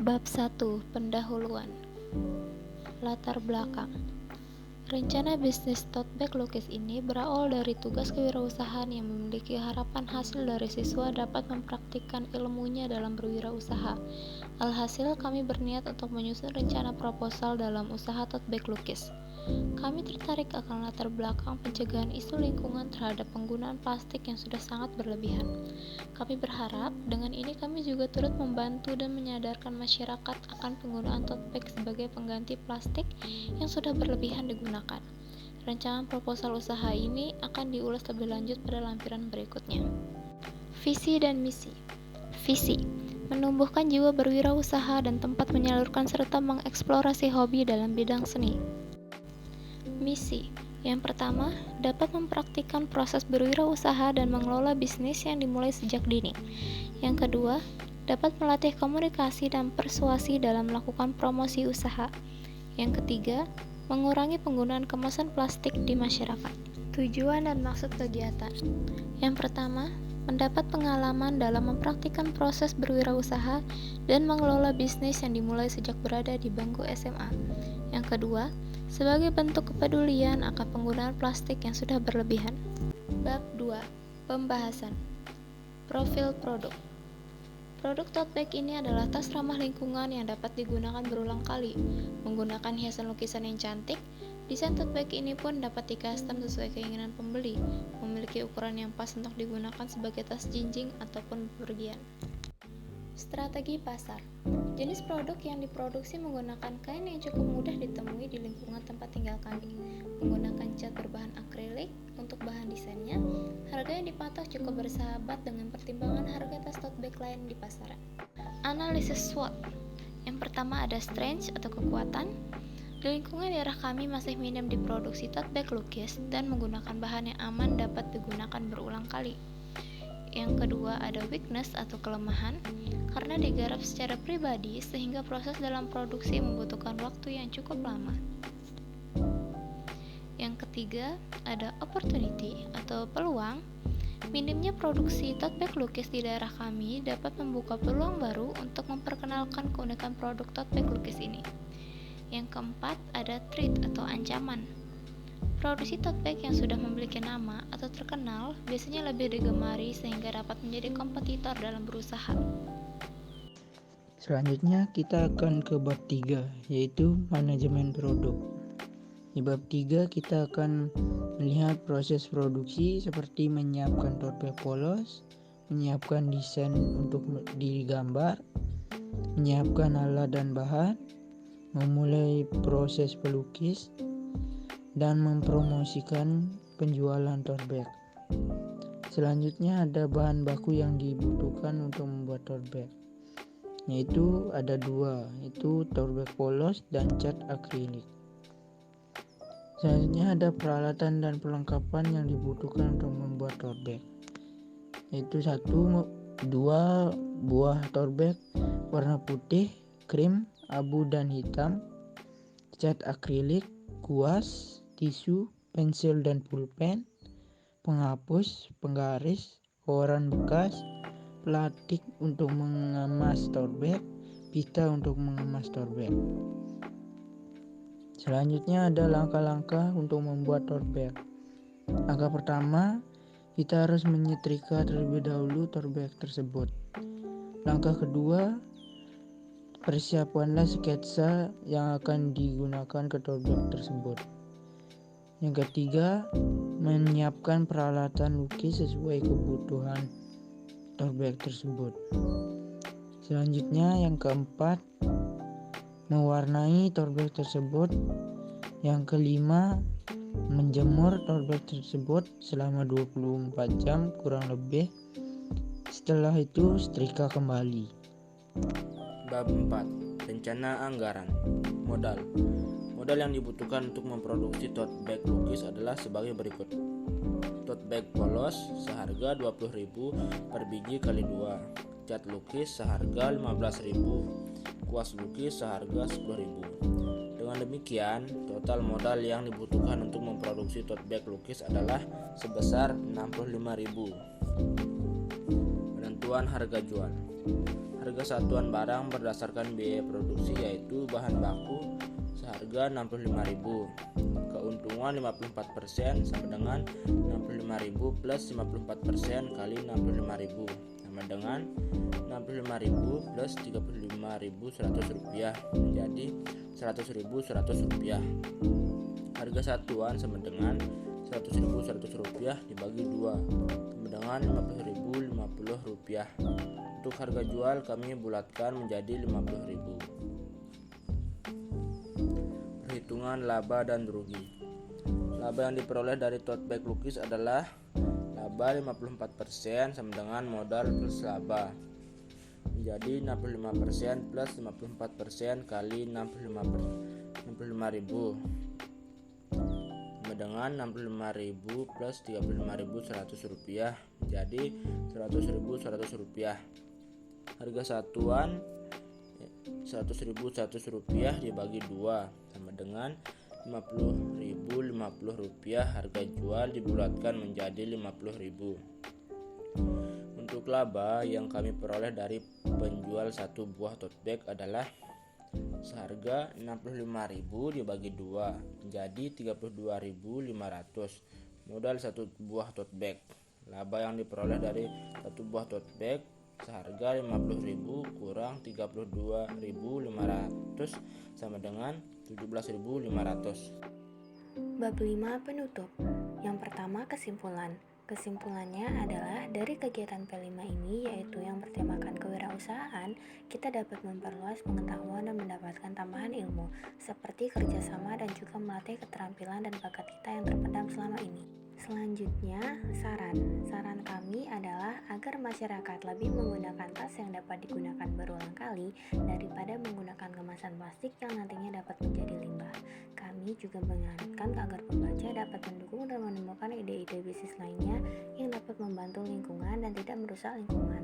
Bab 1. Pendahuluan. Latar belakang. Rencana bisnis tote bag lukis ini berawal dari tugas kewirausahaan yang memiliki harapan hasil dari siswa dapat mempraktikkan ilmunya dalam berwirausaha. Alhasil, kami berniat untuk menyusun rencana proposal dalam usaha tote bag lukis. Kami tertarik akan latar belakang pencegahan isu lingkungan terhadap penggunaan plastik yang sudah sangat berlebihan. Kami berharap dengan ini kami juga turut membantu dan menyadarkan masyarakat akan penggunaan tote bag sebagai pengganti plastik yang sudah berlebihan digunakan. Rancangan proposal usaha ini akan diulas lebih lanjut pada lampiran berikutnya. Visi dan misi. Visi: menumbuhkan jiwa berwirausaha dan tempat menyalurkan serta mengeksplorasi hobi dalam bidang seni. Misi: yang pertama, dapat mempraktikkan proses berwirausaha dan mengelola bisnis yang dimulai sejak dini. Yang kedua, dapat melatih komunikasi dan persuasi dalam melakukan promosi usaha. Yang ketiga, mengurangi penggunaan kemasan plastik di masyarakat. Tujuan dan maksud kegiatan. Yang pertama, mendapat pengalaman dalam mempraktikkan proses berwirausaha dan mengelola bisnis yang dimulai sejak berada di bangku SMA. Yang kedua, sebagai bentuk kepedulian akan penggunaan plastik yang sudah berlebihan. Bab 2. Pembahasan. Profil produk. Produk tote bag ini adalah tas ramah lingkungan yang dapat digunakan berulang kali. Menggunakan hiasan lukisan yang cantik, desain tote bag ini pun dapat di-custom sesuai keinginan pembeli, memiliki ukuran yang pas untuk digunakan sebagai tas jinjing ataupun bepergian. Strategi pasar. Jenis produk yang diproduksi menggunakan kain yang cukup mudah ditemui di lingkungan tempat tinggal kami. Menggunakan cat berbahan akrilik untuk bahan desainnya, harga yang dipatok cukup bersahabat dengan pertimbangan harga tas tote bag lain di pasaran. Analisis SWOT. Yang pertama ada strength atau kekuatan. Di lingkungan daerah kami masih minim diproduksi tote bag lukis dan menggunakan bahan yang aman dapat digunakan berulang kali. Yang kedua ada weakness atau kelemahan, karena digarap secara pribadi sehingga proses dalam produksi membutuhkan waktu yang cukup lama. Yang ketiga ada opportunity atau peluang. Minimnya produksi tote bag lukis di daerah kami dapat membuka peluang baru untuk memperkenalkan keunikan produk tote bag lukis ini. Yang keempat ada threat atau ancaman. Produksi tote bag yang sudah memiliki nama atau terkenal biasanya lebih digemari sehingga dapat menjadi kompetitor dalam berusaha. Selanjutnya kita akan ke bab 3, yaitu manajemen produk. Di bab 3 kita akan melihat proses produksi seperti menyiapkan tote bag polos, menyiapkan desain untuk digambar, menyiapkan alat dan bahan, memulai proses pelukis, dan mempromosikan penjualan tote bag. Selanjutnya ada bahan baku yang dibutuhkan untuk membuat tote bag, yaitu ada dua, yaitu tote bag polos dan cat akrilik. Selanjutnya ada peralatan dan perlengkapan yang dibutuhkan untuk membuat tote bag, yaitu dua buah tote bag warna putih, krim, abu dan hitam, cat akrilik, kuas, tisu, pensil dan pulpen, penghapus, penggaris, koran bekas, plastik untuk mengemas tote bag, pita untuk mengemas tote bag. Selanjutnya ada langkah-langkah untuk membuat tote bag. Langkah pertama, kita harus menyetrika terlebih dahulu tote bag tersebut. Langkah kedua, persiapkanlah sketsa yang akan digunakan ke tote bag tersebut. Yang ketiga, menyiapkan peralatan lukis sesuai kebutuhan tote bag tersebut. Selanjutnya yang keempat, mewarnai tote bag tersebut. Yang kelima, menjemur tote bag tersebut selama 24 jam kurang lebih. Setelah itu setrika kembali. Bab 4. Rencana anggaran. Modal. Modal yang dibutuhkan untuk memproduksi tote bag lukis adalah sebagai berikut. Tote bag polos seharga 20.000 per biji kali 2. Cat lukis seharga 15.000. Kuas lukis seharga 10.000. Dengan demikian, total modal yang dibutuhkan untuk memproduksi tote bag lukis adalah sebesar 65.000. satuan harga jual. Harga satuan barang berdasarkan biaya produksi yaitu bahan baku seharga 65.000. Keuntungan 54% sama dengan 65.000 plus 54% kali 65.000 sama dengan 65.000 plus 35.100 rupiah menjadi 100.100 rupiah. Harga satuan sama dengan 100.100 rupiah dibagi 2 sama dengan 50.050 rupiah. Untuk harga jual kami bulatkan menjadi 50.000. Perhitungan laba dan rugi. Laba yang diperoleh dari tote bag lukis adalah laba 54% sama dengan modal plus laba menjadi 65% plus 54% kali 65.000 sama dengan 65.000 plus 35.100 rupiah menjadi 100.100 rupiah. Harga satuan 100.100 rupiah dibagi 2 sama dengan 50.050 rupiah. Harga jual dibulatkan menjadi 50.000. Untuk laba yang kami peroleh dari penjual satu buah tote bag adalah seharga 65.000 dibagi 2 menjadi 32.500. Modal satu buah tote bag. Laba yang diperoleh dari satu buah tote bag seharga 50.000 kurang 32.500 sama dengan 17.500. Bab 5 penutup. Yang pertama, kesimpulan. Kesimpulannya adalah dari kegiatan P5 ini, yaitu yang bertemakan kewirausahaan, kita dapat memperluas pengetahuan dan mendapatkan tambahan ilmu, seperti kerjasama dan juga melatih keterampilan dan bakat kita yang terpendam selama ini. Selanjutnya, saran kami adalah agar masyarakat lebih menggunakan tas yang dapat digunakan berulang kali daripada menggunakan kemasan plastik yang nantinya dapat menjadi limbah. Kami juga mengingatkan agar pembaca dapat mendukung dan menemukan ide-ide bisnis lainnya yang dapat membantu lingkungan dan tidak merusak lingkungan.